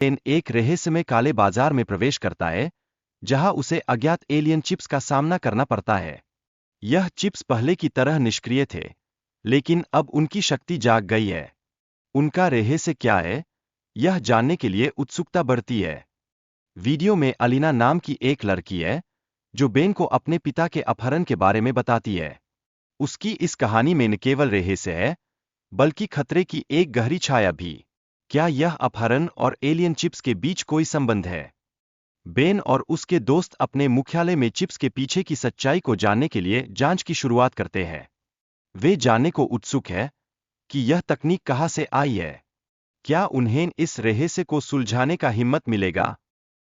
Ben एक रहस्यमय काले बाजार में प्रवेश करता है, जहां उसे अज्ञात एलियन चिप्स का सामना करना पड़ता है। यह चिप्स पहले की तरह निष्क्रिय थे, लेकिन अब उनकी शक्ति जाग गई है। उनका रहस्य क्या है, यह जानने के लिए उत्सुकता बढ़ती है। वीडियो में अलीना नाम की एक लड़की है, जो बेन को अपने पिता के अपहरण के बारे में बताती है। उसकी इस कहानी में न केवल रहस्य है, बल्कि खतरे की एक गहरी छाया भी। क्या यह अपहरण और एलियन चिप्स के बीच कोई संबंध है? बेन और उसके दोस्त अपने मुख्यालय में चिप्स के पीछे की सच्चाई को जानने के लिए जांच की शुरुआत करते हैं। वे जानने को उत्सुक है कि यह तकनीक कहां से आई है। क्या उन्हें इस रहस्य को सुलझाने का हिम्मत मिलेगा?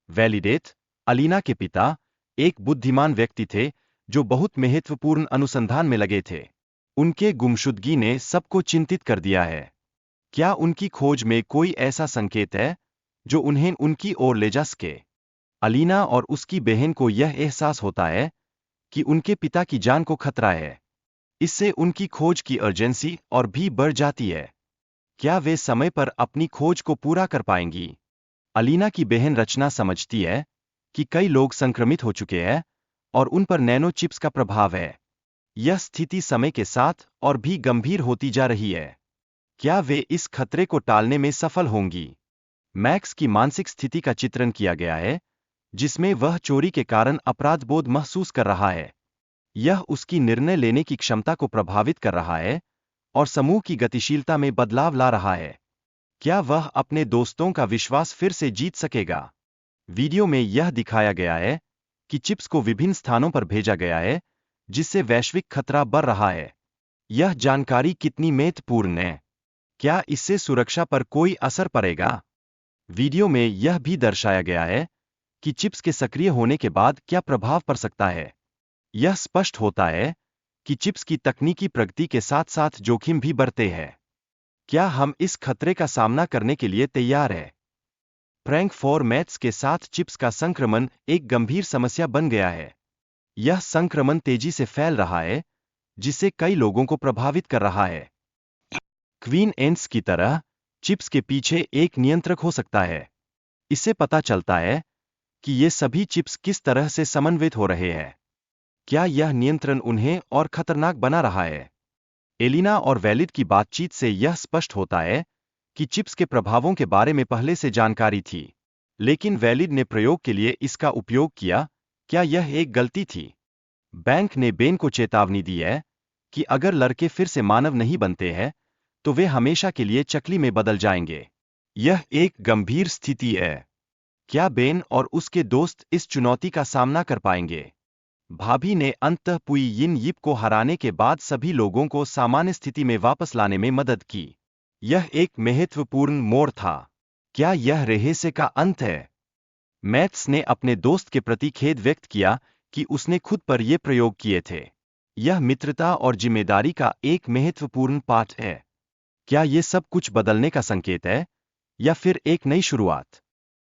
वैलिडेट, अलीना के पिता, एक बुद्धिमान व्यक्ति थे जो बहुत महत्वपूर्ण अनुसंधान में लगे थे। उनके गुमशुदगी ने सबको चिंतित कर दिया है। क्या उनकी खोज में कोई ऐसा संकेत है जो उन्हें उनकी ओर ले जा सके? अलीना और उसकी बहन को यह एहसास होता है कि उनके पिता की जान को खतरा है। इससे उनकी खोज की अर्जेंसी और भी बढ़ जाती है। क्या वे समय पर अपनी खोज को पूरा कर पाएंगी? अलीना की बहन रचना समझती है कि कई लोग संक्रमित हो चुके हैं और उन पर नैनो चिप्स का प्रभाव है। यह स्थिति समय के साथ और भी गंभीर होती जा रही है। क्या वे इस खतरे को टालने में सफल होंगी? मैक्स की मानसिक स्थिति का चित्रण किया गया है, जिसमें वह चोरी के कारण अपराधबोध महसूस कर रहा है। यह उसकी निर्णय लेने की क्षमता को प्रभावित कर रहा है और समूह की गतिशीलता में बदलाव ला रहा है। क्या वह अपने दोस्तों का विश्वास फिर से जीत सकेगा? वीडियो में यह दिखाया गया है कि चिप्स को विभिन्न स्थानों पर भेजा गया है, जिससे वैश्विक खतरा बढ़ रहा है। यह जानकारी कितनी महत्वपूर्ण है? क्या इससे सुरक्षा पर कोई असर पड़ेगा? वीडियो में यह भी दर्शाया गया है कि चिप्स के सक्रिय होने के बाद क्या प्रभाव पड़ सकता है। यह स्पष्ट होता है कि चिप्स की तकनीकी प्रगति के साथ साथ जोखिम भी बढ़ते हैं। क्या हम इस खतरे का सामना करने के लिए तैयार हैं? प्रैंक फॉर्मेट्स के साथ चिप्स का संक्रमण एक गंभीर समस्या बन गया है। यह संक्रमण तेजी से फैल रहा है, जिससे कई लोगों को प्रभावित कर रहा है। क्वीन एंट्स की तरह चिप्स के पीछे एक नियंत्रक हो सकता है। इससे पता चलता है कि ये सभी चिप्स किस तरह से समन्वित हो रहे हैं। क्या यह नियंत्रण उन्हें और खतरनाक बना रहा है? एलिना और वैलिड की बातचीत से यह स्पष्ट होता है कि चिप्स के प्रभावों के बारे में पहले से जानकारी थी, लेकिन वैलिड ने प्रयोग के लिए इसका उपयोग किया। क्या यह एक गलती थी? बैंक ने बेन को चेतावनी दी है कि अगर लड़के फिर से मानव नहीं बनते हैं, तो वे हमेशा के लिए चकली में बदल जाएंगे। यह एक गंभीर स्थिति है। क्या बेन और उसके दोस्त इस चुनौती का सामना कर पाएंगे? भाभी ने अंततः पुई यिन यिप को हराने के बाद सभी लोगों को सामान्य स्थिति में वापस लाने में मदद की। यह एक महत्वपूर्ण मोड़ था। क्या यह रहस्य का अंत है? मैथ्स ने अपने दोस्त के प्रति खेद व्यक्त किया कि उसने खुद पर ये प्रयोग किए थे। यह मित्रता और जिम्मेदारी का एक महत्वपूर्ण पाठ है। क्या ये सब कुछ बदलने का संकेत है, या फिर एक नई शुरुआत?